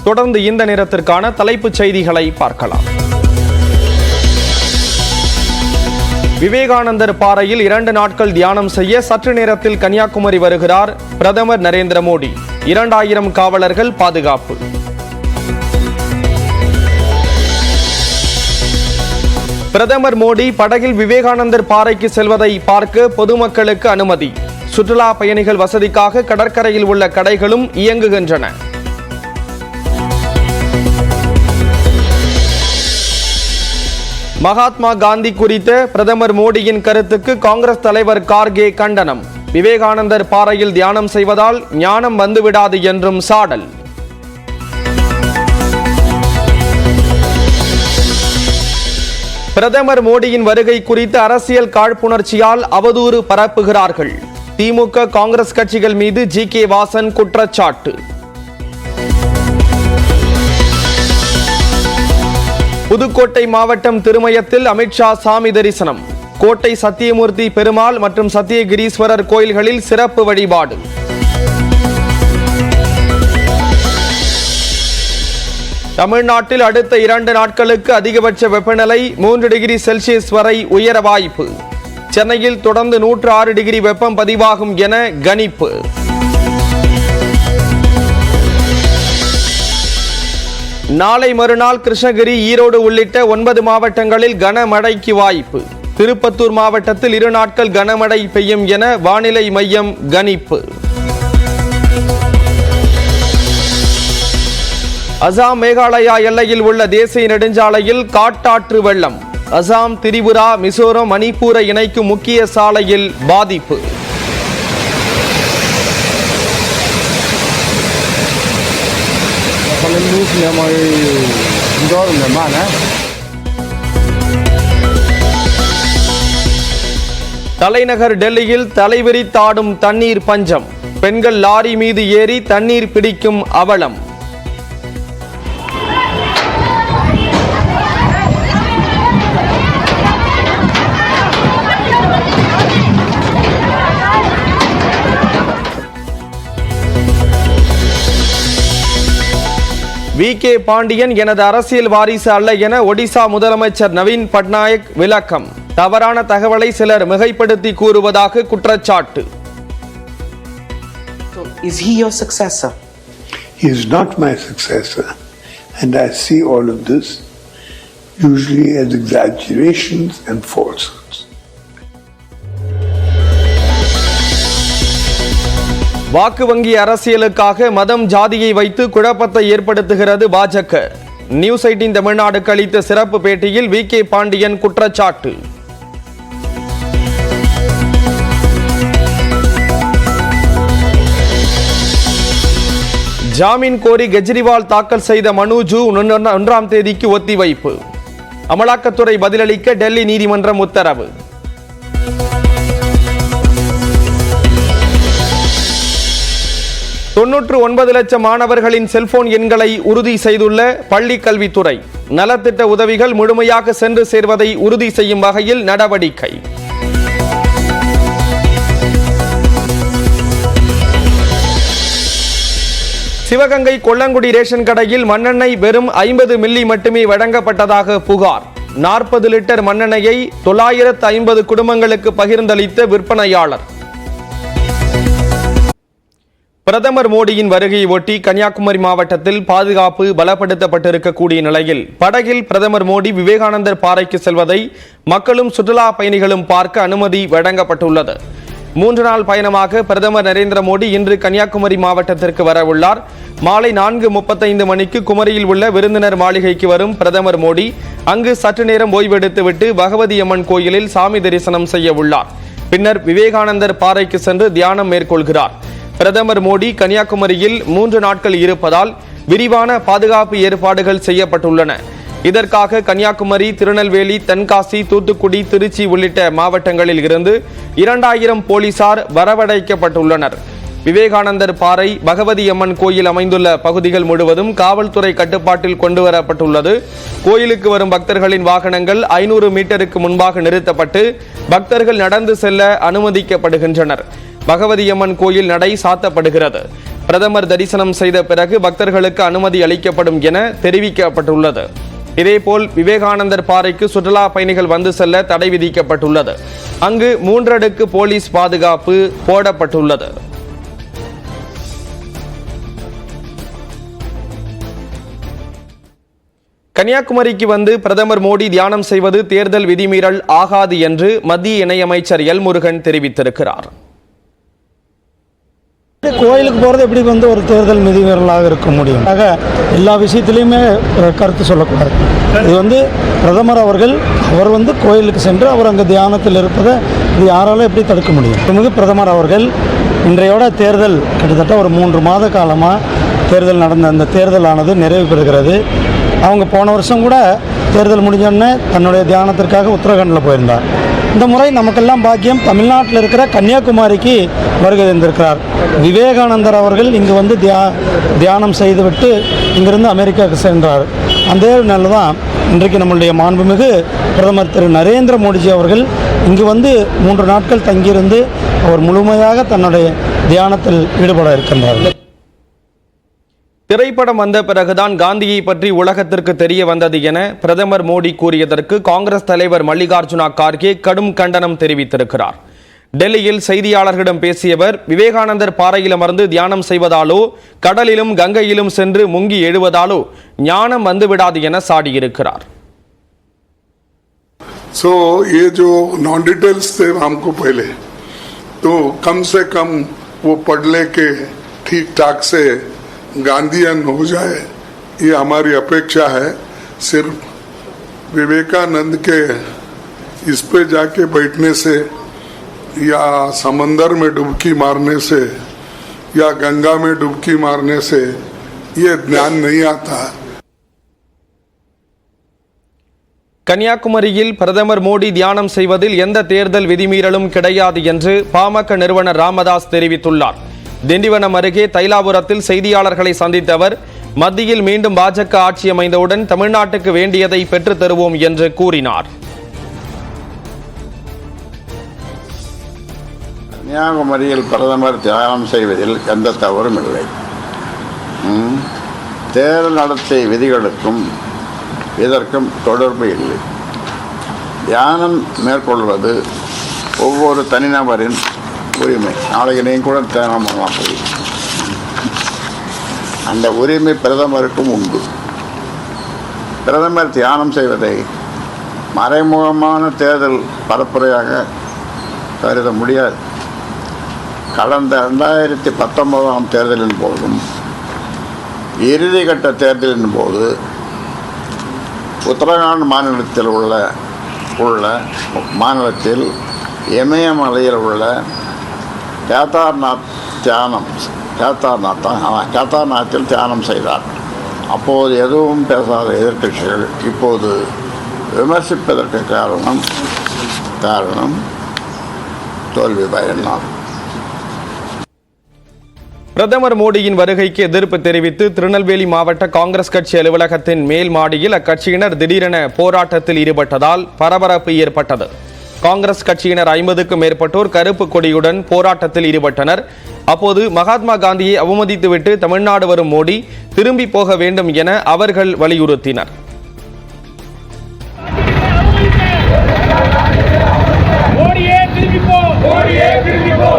தொடர்ந்து இந்த நேரத்திற்கான தலைப்புச் செய்திகளை பார்க்கலாம். விவேகானந்தர் பாறையில் 2 நாட்கள் தியானம் செய்ய சற்று நேரத்தில் கன்னியாகுமரி வருகிறார் பிரதமர் நரேந்திர மோடி. 2000 காவலர்கள் பாதுகாப்பு. பிரதமர் மோடி படகில் விவேகானந்தர் பாறைக்கு செல்வதை பார்க்க பொதுமக்களுக்கு அனுமதி. சுற்றுலா பயணிகள் வசதிக்காக கடற்கரையில் உள்ள கடைகளும் இயங்குகின்றன. மகாத்மா காந்தி குறித்த பிரதமர் மோடியின் கருத்துக்கு காங்கிரஸ் தலைவர் கார்கே கண்டனம். விவேகானந்தர் பாறையில் தியானம் செய்வதால் ஞானம் வந்துவிடாது என்றும் சாடல். பிரதமர் மோடியின் வருகை குறித்து அரசியல் காழ்ப்புணர்ச்சியால் அவதூறு பரப்புகிறார்கள். திமுக காங்கிரஸ் கட்சிகள் மீது ஜி.கே. வாசன் குற்றச்சாட்டு. புதுக்கோட்டை மாவட்டம் திருமயத்தில் அமித்ஷா சாமி தரிசனம். கோட்டை சத்தியமூர்த்தி பெருமாள் மற்றும் சத்தியகிரீஸ்வரர் கோயில்களில் சிறப்பு வழிபாடு. தமிழ்நாட்டில் அடுத்த 2 நாட்களுக்கு அதிகபட்ச வெப்பநிலை 3 டிகிரி செல்சியஸ் வரை உயர வாய்ப்பு. சென்னையில் தொடர்ந்து 106 டிகிரி வெப்பம் பதிவாகும் என கணிப்பு. நாளை மறுநாள் கிருஷ்ணகிரி, ஈரோடு உள்ளிட்ட 9 மாவட்டங்களில் கனமழைக்கு வாய்ப்பு. திருப்பத்தூர் மாவட்டத்தில் 2 நாட்கள் கனமழை பெய்யும் என வானிலை மையம் கணிப்பு. அசாம் மேகாலயா எல்லையில் உள்ள தேசிய நெடுஞ்சாலையில் காட்டாற்று வெள்ளம். அசாம், திரிபுரா, மிசோரம், மணிப்பூரை இணைக்கும் முக்கிய சாலையில் பாதிப்பு. தலைநகர் டெல்லியில் தலைவிரித்தாடும் தண்ணீர் பஞ்சம். பெண்கள் லாரி மீது ஏறி தண்ணீர் பிடிக்கும் அவலம். வி.கே. பாண்டியன் எனது அரசியல் வாரிசு அல்ல என ஒடிசா முதலமைச்சர் நவீன் பட்நாயக் விளக்கம். தவறான தகவலை சிலர் மிகைப்படுத்தி கூறுவதாக குற்றச்சாட்டு. So, is he your successor? He is not my successor, and I see all of this usually as exaggerations and falsehoods. வாக்கு வங்கி அரசியலுக்காக மதம், ஜாதியை வைத்து குழப்பத்தை ஏற்படுத்துகிறது பாஜக. நியூஸ் 18 தமிழ்நாடுக்கு அளித்த சிறப்பு பேட்டியில் வி.கே. பாண்டியன் குற்றச்சாட்டு. ஜாமீன் கோரி கெஜ்ரிவால் தாக்கல் செய்த மனு ஜூன் 1ஆம் தேதிக்கு ஒத்திவைப்பு. அமலாக்கத்துறை பதிலளிக்க டெல்லி நீதிமன்றம் உத்தரவு. தொன்னூற்று 9 லட்சம் மாணவர்களின் செல்போன் எண்களை உறுதி செய்துள்ள பள்ளி கல்வித்துறை. நலத்திட்ட உதவிகள் முழுமையாக சென்று சேர்வதை உறுதி செய்யும் வகையில் நடவடிக்கை. சிவகங்கை கொல்லங்குடி ரேஷன் கடையில் மண்ணெண்ணெய் வெறும் 50 மில்லி மட்டுமே வழங்கப்பட்டதாக புகார். 40 லிட்டர் மண்ணெண்ணெயை 950 குடும்பங்களுக்கு பகிர்ந்தளித்த விற்பனையாளர். பிரதமர் மோடியின் வருகையை ஒட்டி கன்னியாகுமரி மாவட்டத்தில் பாதுகாப்பு பலப்படுத்தப்பட்டிருக்கக்கூடிய நிலையில் படகில் பிரதமர் மோடி விவேகானந்தர் பாறைக்கு செல்வதை மக்களும் சுற்றுலா பயணிகளும் பார்க்க அனுமதி வழங்கப்பட்டுள்ளது. 3 நாள் பயணமாக பிரதமர் நரேந்திர மோடி இன்று கன்னியாகுமரி மாவட்டத்திற்கு வரவுள்ளார். மாலை 4:35 மணிக்கு குமரியில் உள்ள விருந்தினர் மாளிகைக்கு வரும் பிரதமர் மோடி அங்கு சற்று நேரம் ஓய்வெடுத்துவிட்டு பகவதி அம்மன் கோயிலில் சாமி தரிசனம் செய்ய உள்ளார். பின்னர் விவேகானந்தர் பாறைக்கு சென்று தியானம் மேற்கொள்கிறார். பிரதமர் மோடி கன்னியாகுமரியில் 3 நாட்கள் இருப்பதால் விரிவான பாதுகாப்பு ஏற்பாடுகள் செய்யப்பட்டுள்ளன. இதற்காக கன்னியாகுமரி, திருநெல்வேலி, தென்காசி, தூத்துக்குடி, திருச்சி உள்ளிட்ட மாவட்டங்களில் இருந்து 2000 போலீசார் வரவழைக்கப்பட்டுள்ளனர். விவேகானந்தர் பாறை, பகவதி அம்மன் கோயில் அமைந்துள்ள பகுதிகள் முழுவதும் காவல்துறை கட்டுப்பாட்டில் கொண்டுவரப்பட்டுள்ளது. கோயிலுக்கு வரும் பக்தர்களின் வாகனங்கள் 500 மீட்டருக்கு முன்பாக நிறுத்தப்பட்டு பக்தர்கள் நடந்து செல்ல அனுமதிக்கப்படுகின்றனர். பகவதி அம்மன் கோயில் நடை சாத்தப்படுகிறது. பிரதமர் தரிசனம் செய்த பிறகு பக்தர்களுக்கு அனுமதி அளிக்கப்படும் என தெரிவிக்கப்பட்டுள்ளது. இதேபோல் விவேகானந்தர் பாறைக்கு சுற்றுலா பயணிகள் வந்து செல்ல தடை விதிக்கப்பட்டுள்ளது. அங்கு 3 அடுக்கு போலீஸ் பாதுகாப்பு போடப்பட்டுள்ளது. கன்னியாகுமரிக்கு வந்து பிரதமர் மோடி தியானம் செய்வது தேர்தல் விதிமீறல் ஆகாது என்று மத்திய இணையமைச்சர் எல் முருகன் தெரிவித்திருக்கிறார். கோயிலுக்கு போகிறது எப்படி வந்து ஒரு தேர்தல் விதிமீறலாக இருக்க முடியும்? எல்லா விஷயத்திலையுமே கருத்து சொல்லக்கூடாது. இது வந்து பிரதமர் அவர் கோயிலுக்கு சென்று அவர் அங்கே தியானத்தில் இருப்பதை இது யாராலும் எப்படி தடுக்க முடியும்? மிகு பிரதமர் அவர்கள் இன்றையோட தேர்தல் கிட்டத்தட்ட ஒரு 3 மாத காலமாக தேர்தல் நடந்த அந்த தேர்தலானது நிறைவு பெறுகிறது. அவங்க போன வருஷம் கூட தேர்தல் முடிஞ்சோடனே தன்னுடைய தியானத்திற்காக உத்தரகாண்டில் போயிருந்தார். இந்த முறை நமக்கெல்லாம் பாக்கியம் தமிழ்நாட்டில் இருக்கிற கன்னியாகுமரிக்கு வருகை தந்திருக்கிறார். விவேகானந்தர் அவர்கள் இங்கு வந்து தியானம் செய்துவிட்டு இங்கிருந்து அமெரிக்காவுக்கு சென்றார். அந்த நாளில் தான் இன்றைக்கு நம்முடைய மாண்புமிகு பிரதமர் திரு நரேந்திர மோடிஜி அவர்கள் இங்கு வந்து 3 நாட்கள் தங்கியிருந்து அவர் முழுமையாக தன்னுடைய தியானத்தில் ஈடுபட இருக்கின்றார். திரைப்படம் வந்த பிறகுதான் காந்தியை பற்றி உலகத்திற்கு தெரிய வந்தது என பிரதமர் மோடி கூறியதற்கு காங்கிரஸ் தலைவர் மல்லிகார்ஜுனா கார்கே கடும் கண்டனம் தெரிவித்திருக்கிறார். டெல்லியில் செய்தியாளர்களிடம் பேசியவர் விவேகானந்தர் பாறையில் அமர்ந்து தியானம் செய்வதாலோ கடலிலும் கங்கையிலும் சென்று முங்கி எழுவதாலோ ஞானம் வந்துவிடாது என சாடியிருக்கிறார். So ये जो नॉन डिटेल्स थे हमको पहले तो कम से कम वो पढ़ ले के ठीक ठाक से गांधीयन हो जाए, ये हमारी अपेक्षा है. सिर्फ विवेकानंद के इस पे जाके बैठने से या समंदर में डुबकी मारने से या गंगा में डुबकी मारने से ये ज्ञान नहीं आता. கன்னியாகுமரியில் பிரதமர் மோடி தியானம் செய்வதில் எந்த தேர்தல் விதிமீறலும் கிடையாது என்று பாமக நிறுவனர் ராமதாஸ் தெரிவித்துள்ளார். திண்டிவனம் அருகே தைலாபுரத்தில் செய்தியாளர்களை சந்தித்த அவர் மத்தியில் மீண்டும் பாஜக ஆட்சி அமைந்தவுடன் தமிழ்நாட்டுக்கு வேண்டியதை பெற்றுத் தருவோம் என்று கூறினார். கன்னியாகுமரியில் பிரதமர் தியானம் செய்வதில் எந்த தவறும் இல்லை. தேர்தல் நடத்தை விதிகளுக்கும் இதற்கும் தொடர்பு இல்லை. தியானம் மேற்கொள்வது ஒவ்வொரு தனிநபரின் உரிமை. நாளைக்கு நீங்கள் கூட தியானம் பண்ணலாம் போய், அந்த உரிமை பிரதமருக்கும் உண்டு. பிரதமர் தியானம் செய்வதை மறைமுகமான தேர்தல் பரப்புரையாக கருத முடியாது. கடந்த 2019 தேர்தலின் போதும் இறுதிக்கட்ட தேர்தலின் போது உத்தரகாண்ட் மாநிலத்தில் இமயமலையில் உள்ள கேதார்நாத்தில் தியானம் செய்தார். அப்போது எதுவும் பேசாத எதிர்க்கட்சிகள் இப்போது விமர்சிப்பதற்கு காரணம் தோல்வி பயனார். பிரதமர் மோடியின் வருகைக்கு எதிர்ப்பு தெரிவித்து திருநெல்வேலி மாவட்ட காங்கிரஸ் கட்சி அலுவலகத்தின் மேல் மாடியில் அக்கட்சியினர் திடீரென போராட்டத்தில் ஈடுபட்டதால் பரபரப்பு ஏற்பட்டது. காங்கிரஸ் கட்சியினர் 50க்கும் மேற்பட்டோர் கருப்பு கொடியுடன் போராட்டத்தில் ஈடுபட்டனர். அப்போது மகாத்மா காந்தியை அவமதித்துவிட்டு தமிழ்நாடு வரும் மோடி திரும்பி போக வேண்டும் என அவர்கள் வலியுறுத்தினர். மோடியே திரும்பி போ, மோடியே திரும்பி போ.